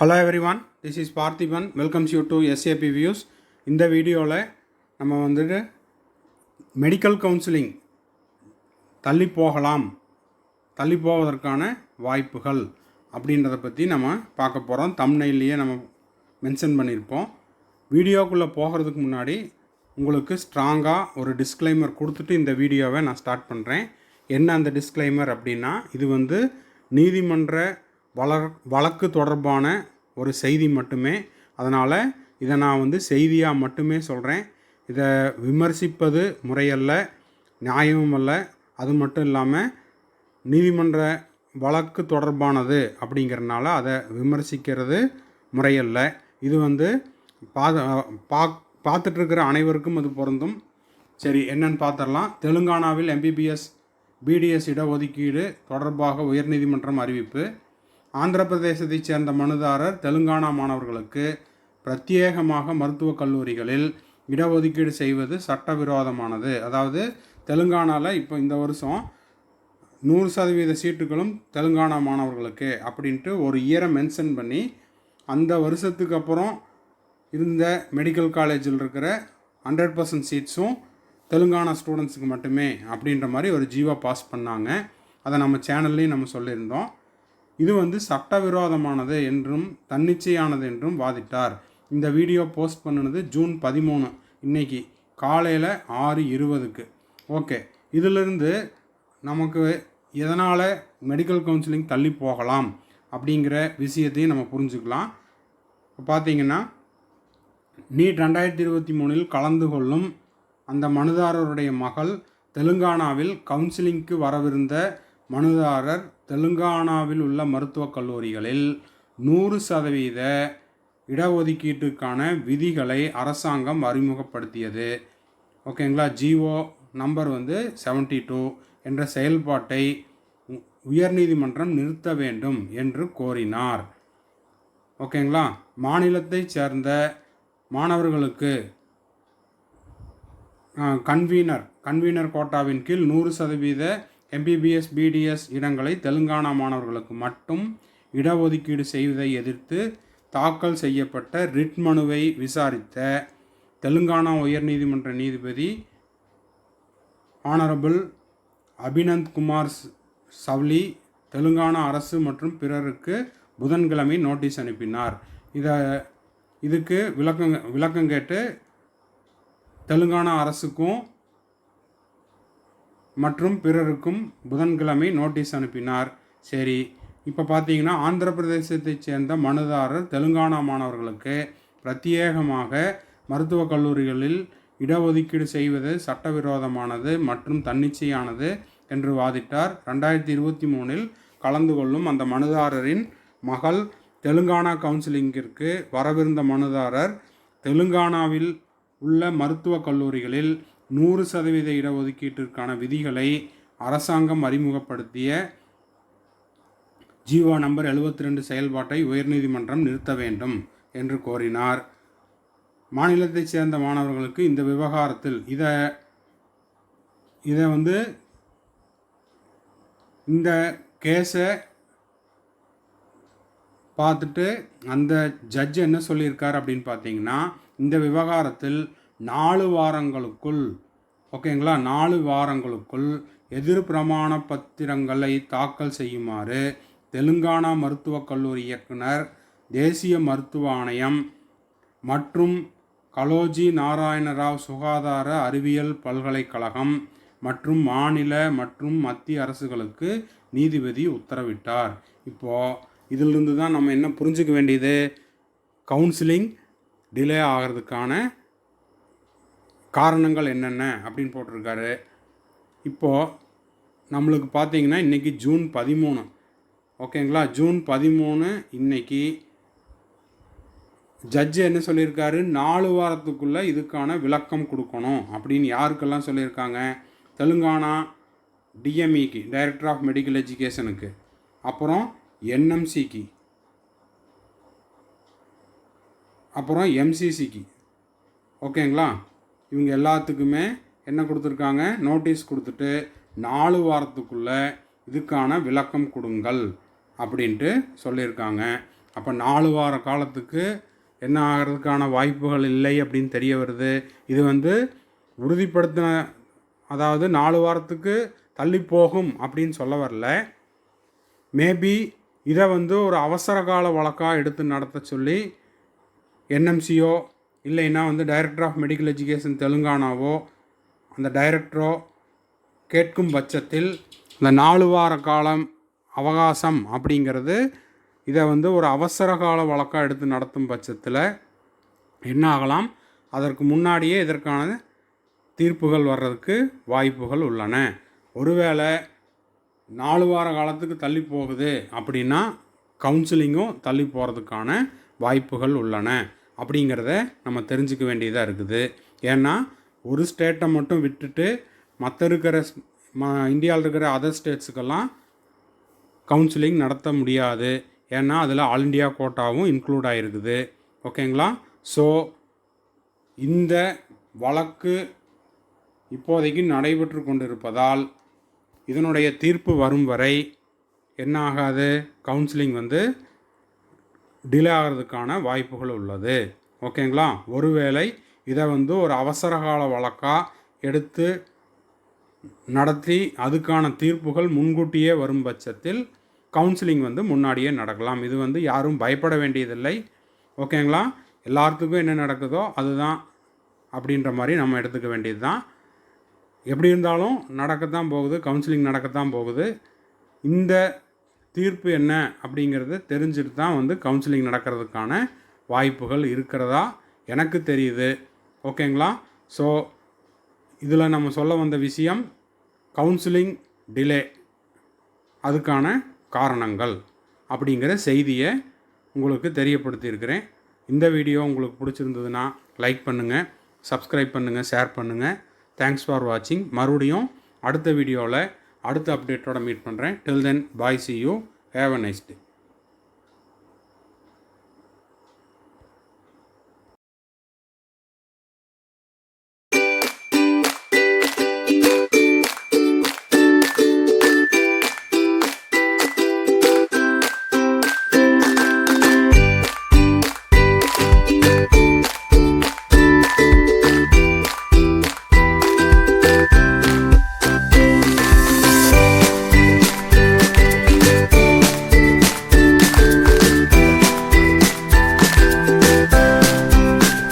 Hello everyone, this is Parthiban. Welcomes you to SAP Views. இந்த வீடியோவில் நம்ம வந்துட்டு மெடிக்கல் கவுன்சிலிங் தள்ளி போவதற்கான வாய்ப்புகள் அப்படின்றத பற்றி நம்ம பார்க்க போகிறோம். தம்ப்நெயில்லையே நம்ம மென்ஷன் பண்ணியிருப்போம். வீடியோக்குள்ளே போகிறதுக்கு முன்னாடி உங்களுக்கு ஸ்ட்ராங்காக ஒரு டிஸ்க்ளைமர் கொடுத்துட்டு இந்த வீடியோவை நான் ஸ்டார்ட் பண்ணுறேன். என்ன அந்த டிஸ்க்ளைமர் அப்படின்னா, இது வந்து நீதிமன்ற வழக்கு தொடர்பான ஒரு செய்தி மட்டுமே. அதனால் இதை நான் வந்து செய்தியாக மட்டுமே சொல்கிறேன். இதை விமர்சிப்பது முறையல்ல, நியாயமும் அல்ல. அது மட்டும் இல்லாமல் நீதிமன்ற வழக்கு தொடர்பானது அப்படிங்கிறனால அதை விமர்சிக்கிறது முறையல்ல. இது வந்து பார்த்துட்ருக்கிற அனைவருக்கும் அது பொருந்தும். சரி, என்னன்னு பார்த்துடலாம். தெலுங்கானாவில் MBBS BDS இடஒதுக்கீடு தொடர்பாக உயர்நீதிமன்றம் அறிவிப்பு. ஆந்திர பிரதேசத்தைச் சேர்ந்த மனுதாரர் தெலுங்கானா மாணவர்களுக்கு பிரத்யேகமாக மருத்துவக் கல்லூரிகளில் இடஒதுக்கீடு செய்வது சட்டவிரோதமானது. அதாவது தெலுங்கானாவில் இப்போ இந்த வருஷம் 100% சீட்டுகளும் தெலுங்கானா மாணவர்களுக்கு அப்படின்ட்டு ஒரு இயரை மென்ஷன் பண்ணி, அந்த வருஷத்துக்கு அப்புறம் இருந்த மெடிக்கல் காலேஜில் இருக்கிற 100% சீட்ஸும் தெலுங்கானா ஸ்டூடெண்ட்ஸுக்கு மட்டுமே அப்படின்ற மாதிரி ஒரு ஜீவோ பாஸ் பண்ணாங்க. அதை நம்ம சேனல்லையும் நம்ம சொல்லியிருந்தோம். இது வந்து சட்டவிரோதமானது என்றும் தன்னிச்சையானது என்றும் வாதிட்டார். இந்த வீடியோ போஸ்ட் பண்ணினது ஜூன் 13, இன்னைக்கு காலையில் 6:20க்கு. ஓகே, இதிலிருந்து நமக்கு எதனால் மெடிக்கல் கவுன்சிலிங் தள்ளி போகலாம் அப்படிங்கிற விஷயத்தையும் நம்ம புரிஞ்சுக்கலாம். இப்போ பார்த்தீங்கன்னா, நீட் 2023 கலந்து கொள்ளும் அந்த மனுதாரருடைய மகள் தெலுங்கானாவில் கவுன்சிலிங்க்கு வரவிருந்த மனுதாரர் தெலுங்கானாவில் உள்ள மருத்துவக் கல்லூரிகளில் 100% இடஒதுக்கீட்டுக்கான விதிகளை அரசாங்கம் அறிமுகப்படுத்தியது. ஓகேங்களா, ஜிஓ நம்பர் வந்து 72 என்ற செயல்பாட்டை உயர்நீதிமன்றம் நிறுத்த வேண்டும் என்று கோரினார். ஓகேங்களா, மாநிலத்தைச் சேர்ந்த மாணவர்களுக்கு கன்வீனர் கோட்டாவின் கீழ் 100% MBBS BDS இடங்களை தெலுங்கானா மாணவர்களுக்கு மட்டும் இடஒதுக்கீடு செய்வதை எதிர்த்து தாக்கல் செய்யப்பட்ட ரிட் மனுவை விசாரித்த தெலுங்கானா உயர்நீதிமன்ற நீதிபதி ஆனரபிள் அபினந்த் குமார் சவ்லி தெலுங்கானா அரசு மற்றும் பிறருக்கு புதன்கிழமை நோட்டீஸ் அனுப்பினார். இதுக்கு விளக்கம் கேட்டு தெலுங்கானா அரசுக்கும் மற்றும் பிறருக்கும் புதன்கிழமை நோட்டீஸ் அனுப்பினார். சரி, இப்போ பார்த்தீங்கன்னா, ஆந்திர பிரதேசத்தைச் சேர்ந்த மனுதாரர் தெலுங்கானா மாணவர்களுக்கு பிரத்யேகமாக மருத்துவக் கல்லூரிகளில் இடஒதுக்கீடு செய்வது சட்டவிரோதமானது மற்றும் தன்னிச்சையானது என்று வாதிட்டார். 2023 கலந்து கொள்ளும் அந்த மனுதாரரின் மகள் தெலுங்கானா கவுன்சிலிங்கிற்கு வரவிருந்த மனுதாரர் தெலுங்கானாவில் உள்ள மருத்துவக் கல்லூரிகளில் 100% இடஒதுக்கீட்டிற்கான விதிகளை அரசாங்கம் அறிமுகப்படுத்திய ஜிஓ நம்பர் 72 செயல்பாட்டை உயர்நீதிமன்றம் நிறுத்த வேண்டும் என்று கோரினார். மாநிலத்தைச் சேர்ந்த மாணவர்களுக்கு இந்த விவகாரத்தில் இதை வந்து இந்த கேஸை பார்த்துட்டு அந்த ஜட்ஜ் என்ன சொல்லியிருக்கார் அப்படின்னு பார்த்தீங்கன்னா, இந்த விவகாரத்தில் 4 வாரங்களுக்குள், ஓகேங்களா, 4 வாரங்களுக்குள் எதிர் பிரமாண பத்திரங்களை தாக்கல் செய்யுமாறு தெலுங்கானா மருத்துவக் கல்லூரி இயக்குனர், தேசிய மருத்துவ ஆணையம் மற்றும் கலோஜி நாராயணராவ் சுகாதார அறிவியல் பல்கலைக்கழகம் மற்றும் மாநில மற்றும் மத்திய அரசுகளுக்கு நீதிபதி உத்தரவிட்டார். இப்போது இதிலிருந்து தான் நம்ம என்ன புரிஞ்சுக்க வேண்டியது, கவுன்சிலிங் டிலே ஆகிறதுக்கான காரணங்கள் என்னென்ன அப்படின்னு போட்டிருக்காரு. இப்போது நம்மளுக்கு பார்த்தீங்கன்னா, இன்றைக்கி ஜூன் 13, ஓகேங்களா, ஜூன் 13 இன்னைக்கு ஜட்ஜு என்ன சொல்லியிருக்காரு, 4 வாரத்துக்குள்ளே இதுக்கான விளக்கம் கொடுக்கணும் அப்படின்னு யாருக்கெல்லாம் சொல்லியிருக்காங்க, தெலுங்கானா DMEக்கு, டைரக்டர் ஆஃப் மெடிக்கல் எஜுகேஷனுக்கு, அப்புறம் NMCக்கு, அப்புறம் MCCக்கு. ஓகேங்களா, இவங்க எல்லாத்துக்குமே என்ன கொடுத்துருக்காங்க, நோட்டீஸ் கொடுத்துட்டு 4 வாரத்துக்குள்ளே இதுக்கான விளக்கம் கொடுங்கள் அப்படின்ட்டு சொல்லியிருக்காங்க. அப்போ 4 வார காலத்துக்கு என்ன ஆகிறதுக்கான வாய்ப்புகள் இல்லை அப்படின்னு தெரிய வருது. இது வந்து உறுதிப்படுத்தின, அதாவது 4 வாரத்துக்கு தள்ளி போகும் அப்படின்னு சொல்ல வரல. மேபி இதை வந்து ஒரு அவசர கால வழக்காக எடுத்து நடத்த சொல்லி என்எம்சியோ இல்லைன்னா வந்து டைரக்டர் ஆஃப் மெடிக்கல் எஜுகேஷன் தெலுங்கானாவோ அந்த டைரக்டரோ கேட்கும் பட்சத்தில் இந்த 4 வார காலம் அவகாசம் அப்படிங்கிறது இதை வந்து ஒரு அவசர கால வழக்காக எடுத்து நடத்தும் பட்சத்தில் என்ன ஆகலாம், அதற்கு முன்னாடியே இதற்கான தீர்ப்புகள் வர்றதுக்கு வாய்ப்புகள் உள்ளன. ஒருவேளை 4 வார காலத்துக்கு தள்ளி போகுது அப்படின்னா கவுன்சிலிங்கும் தள்ளி போகிறதுக்கான வாய்ப்புகள் உள்ளன அப்படிங்கிறத நம்ம தெரிஞ்சுக்க வேண்டியதாக இருக்குது. ஏன்னா ஒரு ஸ்டேட்டை மட்டும் விட்டுட்டு மற்ற இருக்கிற இந்தியாவில் இருக்கிற அதர் ஸ்டேட்ஸுக்கெல்லாம் கவுன்சிலிங் நடத்த முடியாது. ஏன்னா அதில் ஆல் இண்டியா கோட்டாவும் இன்க்ளூட் ஆகிருக்குது. ஓகேங்களா? ஸோ இந்த வழக்கு இப்போதைக்கு நடைபெற்று கொண்டிருப்பதால் இதனுடைய தீர்ப்பு வரும் வரை என்ன ஆகாது, கவுன்சிலிங் வந்து டிலே ஆகிறதுக்கான வாய்ப்புகள் உள்ளது. ஓகேங்களா? ஒருவேளை இதை வந்து ஒரு அவசர கால வழக்காக எடுத்து நடத்தி அதுக்கான தீர்ப்புகள் முன்கூட்டியே வரும் பட்சத்தில் கவுன்சிலிங் வந்து முன்னாடியே நடக்கலாம். இது வந்து யாரும் பயப்பட வேண்டியதில்லை. ஓகேங்களா? எல்லாத்துக்கும் என்ன நடக்குதோ அதுதான் அப்படின்ற மாதிரி நம்ம எடுத்துக்க வேண்டியது தான். எப்படி இருந்தாலும் நடக்கத்தான் போகுது, கவுன்சிலிங் நடக்கத்தான் போகுது. இந்த தீர்ப்பு என்ன அப்படிங்கிறது தெரிஞ்சுட்டு தான் வந்து கவுன்சிலிங் நடக்கிறதுக்கான வாய்ப்புகள் இருக்கிறதா எனக்கு தெரியுது. ஓகேங்களா? ஸோ இதில் நம்ம சொல்ல வந்த விஷயம் கவுன்சிலிங் டிலே, அதுக்கான காரணங்கள் அப்படிங்கிற செய்தியை உங்களுக்கு தெரியப்படுத்தியிருக்கிறேன். இந்த வீடியோ உங்களுக்கு பிடிச்சிருந்ததுன்னா லைக் பண்ணுங்கள், சப்ஸ்கிரைப் பண்ணுங்கள், ஷேர் பண்ணுங்கள். தேங்க்ஸ் ஃபார் வாட்சிங். மறுபடியும் அடுத்த வீடியோவில் அடுத்த அப்டேட்டோட மீட் பண்ணுறேன். டில் தென் பாய், see you, have a nice day.